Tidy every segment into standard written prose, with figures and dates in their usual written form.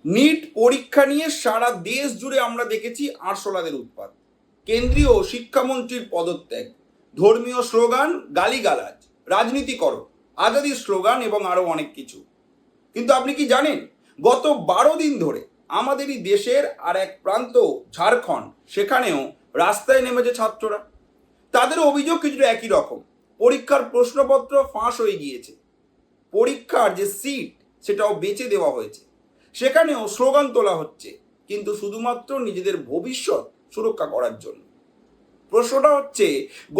NEET পরীক্ষা নিয়ে সারা দেশ জুড়ে আমরা দেখেছি আরশোলাদের উৎপাত। কেন্দ্রীয় শিক্ষামন্ত্রীর পদত্যাগ, ধর্মীয় স্লোগান, গালিগালাজ, রাজনীতি করো, আজাদির স্লোগান এবং আরো অনেক কিছু। কিন্তু আপনি কি জানেন, গত 12 দিন ধরে আমাদেরই দেশের আর এক প্রান্ত ঝাড়খণ্ড, সেখানেও রাস্তায় নেমেছে ছাত্ররা। তাদের অভিযোগ কিছুটা একই রকম। পরীক্ষার প্রশ্নপত্র ফাঁস হয়ে গিয়েছে, পরীক্ষার যে সিট সেটাও বেচে দেওয়া হয়েছে, সেখানেও স্লোগান তোলা হচ্ছে, কিন্তু শুধুমাত্র নিজেদের ভবিষ্যৎ সুরক্ষা করার জন্য। প্রশ্নটা হচ্ছে,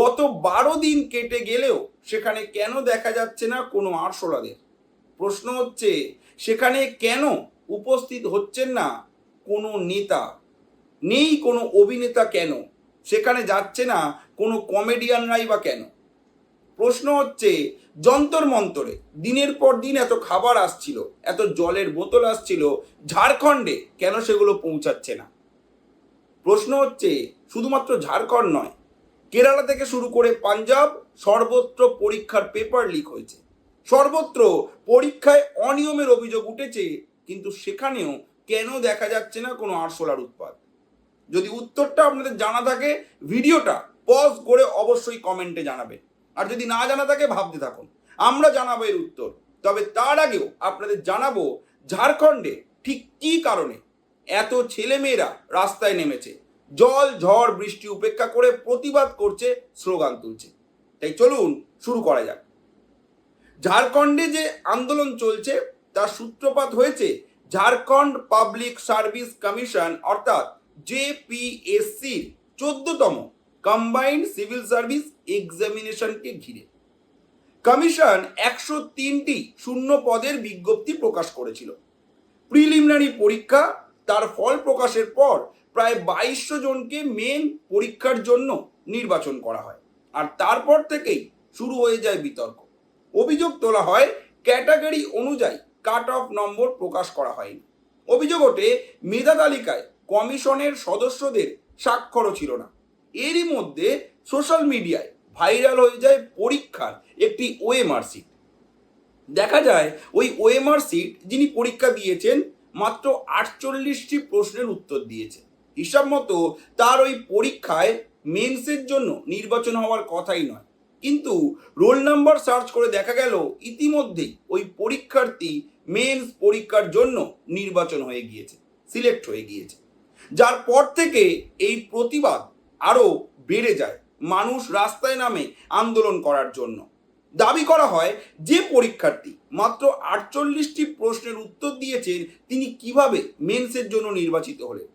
গত 12 দিন কেটে গেলেও সেখানে কেন দেখা যাচ্ছে না কোনো আরশোলাদের? প্রশ্ন হচ্ছে, সেখানে কেন উপস্থিত হচ্ছেন না কোনো নেতা? নেই কোনো অভিনেতা কেন? সেখানে যাচ্ছে না কোনো কমেডিয়ানরাই বা কেন? প্রশ্ন হচ্ছে, যন্তর মন্তরে দিনের পর দিন এত খাবার আসছিল, এত জলের বোতল আসছিল, ঝাড়খণ্ডে কেন সেগুলো পৌঁছাচ্ছে না? প্রশ্ন হচ্ছে, শুধুমাত্র ঝাড়খণ্ড নয়, কেরালা থেকে শুরু করে পাঞ্জাব, সর্বত্র পরীক্ষার পেপার লিক হয়েছে, সর্বত্র পরীক্ষায় অনিয়মের অভিযোগ উঠেছে, কিন্তু সেখানেও কেন দেখা যাচ্ছে না কোনো আরশোলার উৎপাত? যদি উত্তরটা আপনাদের জানা থাকে, ভিডিওটা পজ করে অবশ্যই কমেন্টে জানাবেন। আর যদি না জানা থাকে, ভাবতে থাকুন, আমরা জানাবো এর উত্তর। তবে তার আগেও আপনাদের জানাবো, ঝাড়খণ্ডে ঠিক কী কারণে এত ছেলেমেয়েরা রাস্তায় নেমেছে, জল ঝড় বৃষ্টি উপেক্ষা করে প্রতিবাদ করছে, স্লোগান তুলছে। তাই চলুন শুরু করা যাক। ঝাড়খণ্ডে যে আন্দোলন চলছে তার সূত্রপাত হয়েছে ঝাড়খণ্ড পাবলিক সার্ভিস কমিশন অর্থাৎ জেপিএসসির 14তম কম্বাইন্ড সিভিল সার্ভিস এক্সামিনেশনকে ঘিরে। কমিশন 103টি শূন্য পদের বিজ্ঞপ্তি প্রকাশ করেছিল। প্রিলিমিনারি পরীক্ষা, তার ফল প্রকাশের পর প্রায় 2200 জনকে মেন পরীক্ষার জন্য নির্বাচন করা হয়, আর তারপর থেকেই শুরু হয়ে যায় বিতর্ক। অভিযোগ তোলা হয়, ক্যাটাগরি অনুযায়ী কাট অফ নম্বর প্রকাশ করা হয়নি। অভিযোগ ওঠে, মেধা তালিকায় কমিশনের সদস্যদের স্বাক্ষরও ছিল না। এরই মধ্যে সোশ্যাল মিডিয়ায় ভাইরাল হয়ে যায় পরীক্ষার একটি ওএমআর সিট। দেখা যায় ওই ওএমআর সিট যিনি পরীক্ষা দিয়েছেন, মাত্র 48টি প্রশ্নের উত্তর দিয়েছে। হিসাব মতো তার ওই পরীক্ষায় মেন্সের জন্য নির্বাচন হওয়ার কথাই নয়, কিন্তু রোল নাম্বার সার্চ করে দেখা গেল ইতিমধ্যেই ওই পরীক্ষার্থী মেন্স পরীক্ষার জন্য নির্বাচন হয়ে গিয়েছে, সিলেক্ট হয়ে গিয়েছে। যার পর থেকে এই প্রতিবাদ আরও বেড়ে যায়, মানুষ রাস্তায় নামে আন্দোলন করার জন্য। দাবি করা হয়, যে পরীক্ষার্থী মাত্র 48টি প্রশ্নের উত্তর দিয়েছেন, তিনি কিভাবে মেন্সের জন্য নির্বাচিত হলেন?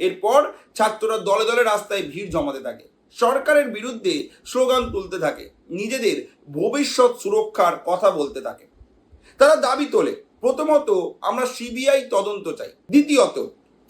এরপর ছাত্ররা দলে দলে রাস্তায় ভিড় জমাতে থাকে, সরকারের বিরুদ্ধে স্লোগান তুলতে থাকে, নিজেদের ভবিষ্যৎ সুরক্ষার কথা বলতে থাকে। তারা দাবি তোলে, প্রথমত আমরা সিবিআই তদন্ত চাই, দ্বিতীয়ত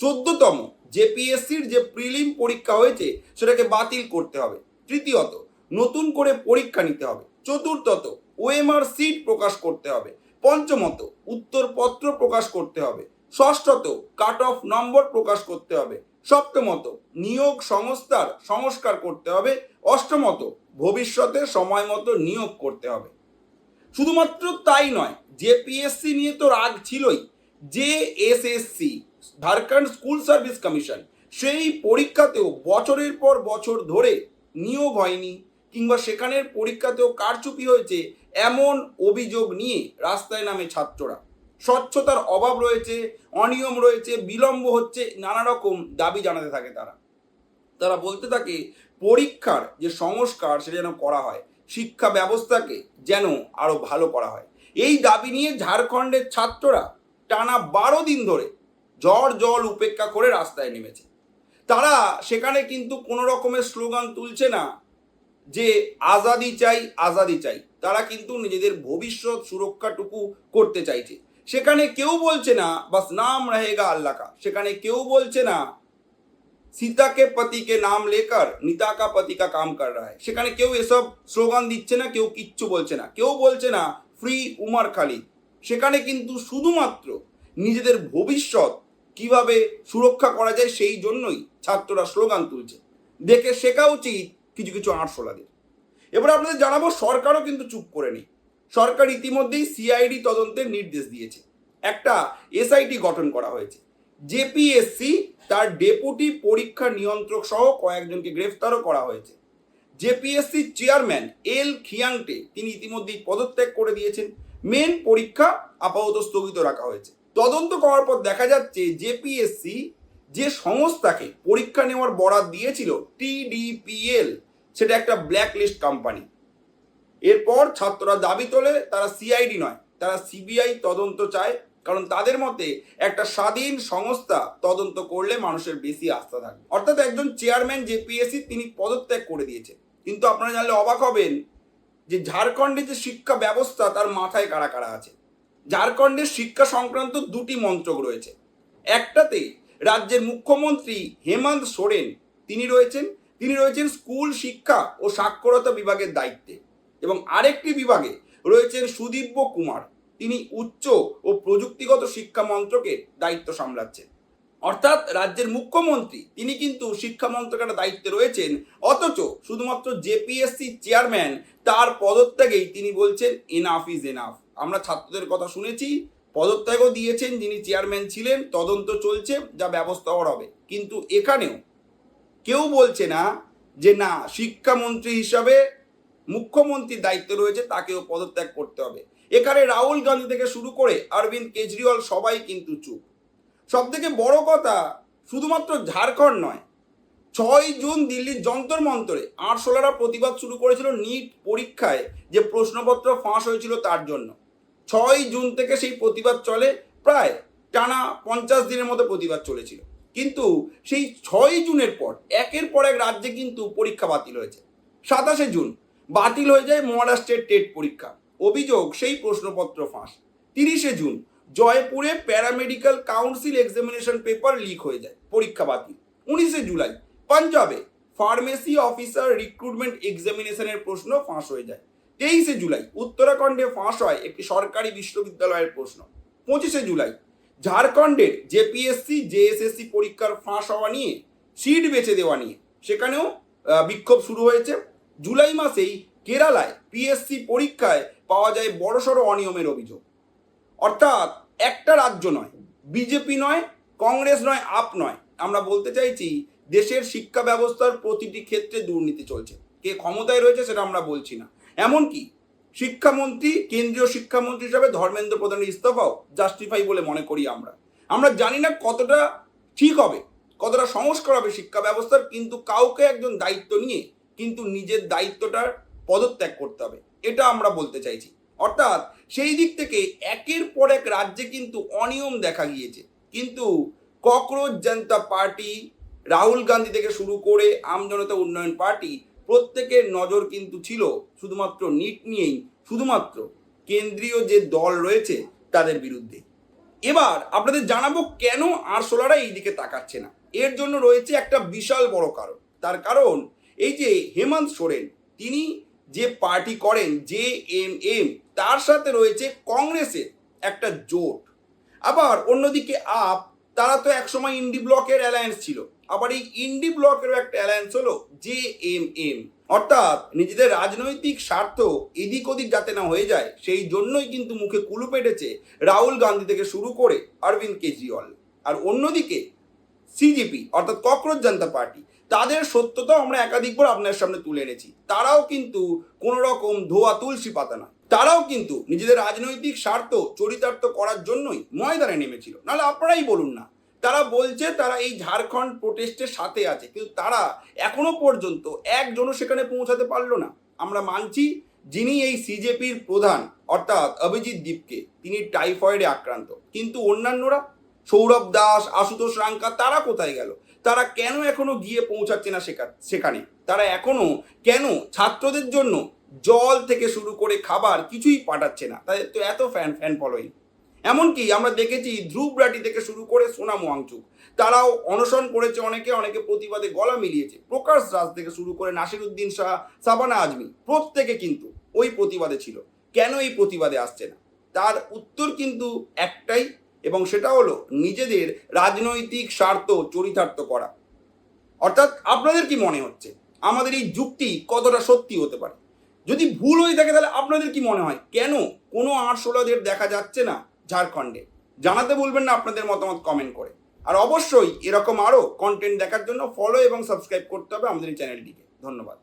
14তম জেপিএসসির যে প্রিলিম পরীক্ষা হয়েছে সেটাকে বাতিল করতে হবে, তৃতীয়ত নতুন করে পরীক্ষা নিতে হবে, চতুর্থত ওএমআর সিট প্রকাশ করতে হবে, পঞ্চমত উত্তরপত্র প্রকাশ করতে হবে, ষষ্ঠত কাট অফ নম্বর প্রকাশ করতে হবে, সপ্তমত নিয়োগ সংস্থার সংস্কার করতে হবে, অষ্টমত ভবিষ্যতে সময় মতো নিয়োগ করতে হবে। শুধুমাত্র তাই নয়, জেপিএসসি নিয়ে তো রাগ ছিলই, জেএসএসসি ঝাড়খণ্ড স্কুল সার্ভিস কমিশন, সেই পরীক্ষাতেও বছরের পর বছর ধরে নিয়োগ হয়নি, কিংবা সেখানের পরীক্ষাতেও কারচুপি হয়েছে, এমন অভিযোগ নিয়ে রাস্তায় নামে ছাত্ররা। স্বচ্ছতার অভাব রয়েছে, অনিয়ম রয়েছে, বিলম্ব হচ্ছে, নানা রকম দাবি জানাতে থাকে তারা। তারা বলতে থাকে, পরীক্ষার যে সংস্কার সেটা যেন করা হয়, শিক্ষা ব্যবস্থাকে যেন আরো ভালো করা হয়। এই দাবি নিয়ে ঝাড়খণ্ডের ছাত্ররা টানা 12 দিন ধরে ঝড় জল উপেক্ষা করে রাস্তায় নেমেছে। তারা সেখানে কিন্তু কোনো রকমের স্লোগান তুলছে না যে আজাদি চাই আজাদি চাই, তারা কিন্তু নিজেদের ভবিষ্যৎ সুরক্ষাটুকু করতে চাইছে। সেখানে কেউ বলছে না বাস নাম রহেগা আল্লাহ কা, সেখানে কেউ বলছে না सीता के पति के नाम लेकर नीता का पति का काम कर रहा है, সেখানে কেউ এসব স্লোগান দিচ্ছে না, কেউ কিচ্ছু বলছে না, কেউ বলছে না ফ্রি উমর খালিদ। সেখানে কিন্তু শুধুমাত্র নিজেদের ভবিষ্যৎ কিভাবে সুরক্ষা করা যায় সেই জন্যই ছাত্ররা স্লোগান তুলছে। দেখে শেখা উচিত কিছু কিছু আরশোলাদের। এবার আপনাদের জানাবো, সরকারও কিন্তু চুপ করে নেই। সরকার ইতিমধ্যেই সিআইডি তদন্তের নির্দেশ দিয়েছে। একটা এসআইটি গঠন করা হয়েছে। জেপিএসসি তার ডেপুটি পরীক্ষা নিয়ন্ত্রক সহ কয়েকজনকে গ্রেফতারও করা হয়েছে। জেপিএসসি চেয়ারম্যান এল খিয়াংটে তিনি ইতিমধ্যেই পদত্যাগ করে দিয়েছেন। মেন পরীক্ষা আপাতত স্থগিত রাখা হয়েছে। তদন্ত করার পর দেখা যাচ্ছে জেপিএসসি যে সংস্থাকে পরীক্ষা নেওয়ার বরাত দিয়েছিল টিডিপিএল, সেটা একটা ব্ল্যাক লিস্ট কোম্পানি। এরপর ছাত্ররা দাবি তোলে তারা সিআইডি নয়, তারা সিবিআই তদন্ত চায়, কারণ তাদের মতে একটা স্বাধীন সংস্থা তদন্ত করলে মানুষের বেশি আস্থা থাকবে। অর্থাৎ একজন চেয়ারম্যান জেপিএসসি তিনি পদত্যাগ করে দিয়েছে। কিন্তু আপনারা জানলে অবাক হবেন যে ঝাড়খণ্ডের যে শিক্ষা ব্যবস্থা তার মাথায় কারা কারা আছে। ঝাড়খণ্ডের শিক্ষা সংক্রান্ত দুটি মন্ত্রক রয়েছে। একটাতে রাজ্যের মুখ্যমন্ত্রী হেমন্ত সোরেন তিনি রয়েছেন স্কুল শিক্ষা ও সাক্ষরতা বিভাগের দায়িত্বে, এবং আরেকটি বিভাগে রয়েছেন সুদীপ্য কুমার, তিনি উচ্চ ও প্রযুক্তিগত শিক্ষা মন্ত্রকের দায়িত্ব সামলাচ্ছেন। অর্থাৎ রাজ্যের মুখ্যমন্ত্রী তিনি কিন্তু শিক্ষা মন্ত্রকের দায়িত্বে রয়েছেন, অথচ শুধুমাত্র জেপিএসসি চেয়ারম্যান তার পদত্যাগেই তিনি বলছেন এনাফ ইজ এনাফ। আমরা ছাত্রদের কথা শুনেছি, পদত্যাগও দিয়েছেন যিনি চেয়ারম্যান ছিলেন, তদন্ত চলছে, যা ব্যবস্থা হবে। কিন্তু এখানেও কেউ বলছে না যে না, শিক্ষামন্ত্রী হিসাবে মুখ্যমন্ত্রীর দায়িত্ব রয়েছে, তাকেও পদত্যাগ করতে হবে। এখানে রাহুল গান্ধী থেকে শুরু করে অরবিন্দ কেজরিওয়াল সবাই কিন্তু চুপ। সব থেকে বড় কথা, শুধুমাত্র ঝাড়খণ্ড নয়, 6 জুন দিল্লির যন্তর মন্তরে আরশোলারা প্রতিবাদ শুরু করেছিল নিট পরীক্ষায় যে প্রশ্নপত্র ফাঁস হয়েছিল তার জন্য। 6 জুন থেকে সেই প্রতিবাদ চলে, প্রায় টানা 50 দিনের মতো প্রতিবাদ চলেছিল। কিন্তু সেই 6 জুনের পর একের পর এক রাজ্যে কিন্তু পরীক্ষা বাতিল হয়েছে। 27 জুন বাতিল হয়ে যায় মহারাষ্ট্রের টেট পরীক্ষা, অভিযোগ সেই প্রশ্নপত্র ফাঁস। 30 জুন জয়পুরে paramedical council examination paper leak হয়ে যায়, পরীক্ষা বাতিল। 19 জুলাই পাঞ্জাবে ফার্মেসি অফিসার রিক্রুটমেন্ট এক্সামিনেশনের প্রশ্ন ফাঁস হয়ে যায়। 23 জুলাই উত্তরাখণ্ডে ফাঁস হয় একটি সরকারি বিশ্ববিদ্যালয়ের প্রশ্ন। 25 জুলাই ঝাড়খণ্ডের জেপিএসসি জেএসএসসি পরীক্ষার ফাঁস হওয়া নিয়ে, সিট বেছে দেওয়া নিয়ে সেখানেও বিক্ষোভ শুরু হয়েছে। জুলাই মাসেই কেরালায় পিএসসি পরীক্ষায় পাওয়া যায় বড়সড় অনিয়মের অভিযোগ। অর্থাৎ একটা রাজ্য নয়, বিজেপি নয়, কংগ্রেস নয়, আপ নয়, আমরা বলতে চাইছি দেশের শিক্ষা ব্যবস্থার প্রতিটি ক্ষেত্রে দুর্নীতি চলছে। কে ক্ষমতায় রয়েছে সেটা আমরা বলছি না। এমনকি শিক্ষামন্ত্রী, কেন্দ্রীয় শিক্ষামন্ত্রী হিসাবে ধর্মেন্দ্র প্রধানের ইস্তফাও জাস্টিফাই বলে মনে করি আমরা জানি না কতটা ঠিক হবে, কতটা সংস্কার হবে শিক্ষা ব্যবস্থার, কিন্তু কাউকে একজন দায়িত্ব নিয়ে কিন্তু নিজের দায়িত্বটার পদত্যাগ করতে হবে, এটা আমরা বলতে চাইছি। অর্থাৎ সেই দিক থেকে একের পর এক রাজ্যে কিন্তু অনিয়ম দেখা গিয়েছে। কিন্তু ককরোচ জনতা পার্টি, রাহুল গান্ধী থেকে শুরু করে আম জনতা উন্নয়ন পার্টি, প্রত্যেকের নজর কিন্তু ছিল শুধুমাত্র নিট নিয়েই, শুধুমাত্র কেন্দ্রীয় যে দল রয়েছে তাদের বিরুদ্ধে। এবার আপনাদের জানাবো কেন আরশোলারা এই দিকে তাকাচ্ছে না। এর জন্য রয়েছে একটা বিশাল বড় কারণ। তার কারণ এই যে হেমন্ত সোরেন তিনি যে পার্টি করেন জেএমএম, তার সাথে রয়েছে কংগ্রেসের একটা জোট। আবার অন্যদিকে আপ, তারা তো একসময় ইন্ডি ব্লকের অ্যালায়েন্স ছিল, আবার এই ইন্ডি ব্লকেরও একটা অ্যালায়েন্স হলো জেএমএম। অর্থাৎ নিজেদের রাজনৈতিক স্বার্থ এদিক ওদিক যাতে না হয়ে যায়, সেই জন্যই কিন্তু মুখে কুলু পেটেছে রাহুল গান্ধী থেকে শুরু করে অরবিন্দ কেজরিওয়াল। আর অন্যদিকে সিজেপি অর্থাৎ ককরোচ জনতা পার্টি, তাদের সত্যতাও আমরা একাধিকবার আপনার সামনে তুলে এনেছি। তারাও কিন্তু কোনো রকম ধোয়া তুলসী পাতা না, তারাও কিন্তু নিজেদের রাজনৈতিক স্বার্থ চরিতার্থ করার জন্যই ময়দানে নেমেছিল। নাহলে আপনারাই বলুন না, তারা বলছে তারা এই ঝাড়খণ্ড প্রোটেস্টের সাথে আছে, কিন্তু তারা এখনো পর্যন্ত একজনও সেখানে পৌঁছাতে পারলো না। আমরা মানছি যিনি এই সিজেপির প্রধান অর্থাৎ অভিজিৎ দীপকে, তিনি টাইফয়েডে আক্রান্ত, কিন্তু অন্যান্যরা সৌরভ দাস, আশুতোষ রাঙ্কা, তারা কোথায় গেল? তারা কেন এখনো গিয়ে পৌঁছাচ্ছে না সেখানে? তারা এখনো কেন ছাত্রদের জন্য জল থেকে শুরু করে খাবার কিছুই পাঠাচ্ছে না? তাদের তো এত ফ্যান ফলোয়িং। এমনকি আমরা দেখেছি ধ্রুব রাঠি থেকে শুরু করে সোনাম ওয়াংচুক, তারাও অনশন করেছে, অনেকে প্রতিবাদে গলা মিলিয়েছে। প্রকাশ রাজ থেকে শুরু করে নাসিরুদ্দিন শাহ, সাবানা আজমি, প্রত্যেকে কিন্তু ওই প্রতিবাদে ছিল। কেন এই প্রতিবাদে আসছে না? তার উত্তর কিন্তু একটাই, এবং সেটা হলো নিজেদের রাজনৈতিক স্বার্থ চরিতার্থ করা। অর্থাৎ আপনাদের কি মনে হচ্ছে আমাদের এই যুক্তি কতটা সত্যি হতে পারে? যদি ভুল হয়ে থাকে তাহলে আপনাদের কি মনে হয় কেন কোনো আরশোলাদের দেখা যাচ্ছে না ঝাড়খণ্ডে? জানাতে ভুলবেন না আপনাদের মতামত কমেন্ট করে। আর অবশ্যই এরকম আরও কন্টেন্ট দেখার জন্য ফলো এবং সাবস্ক্রাইব করতে হবে আমাদের এই চ্যানেলটিকে। ধন্যবাদ।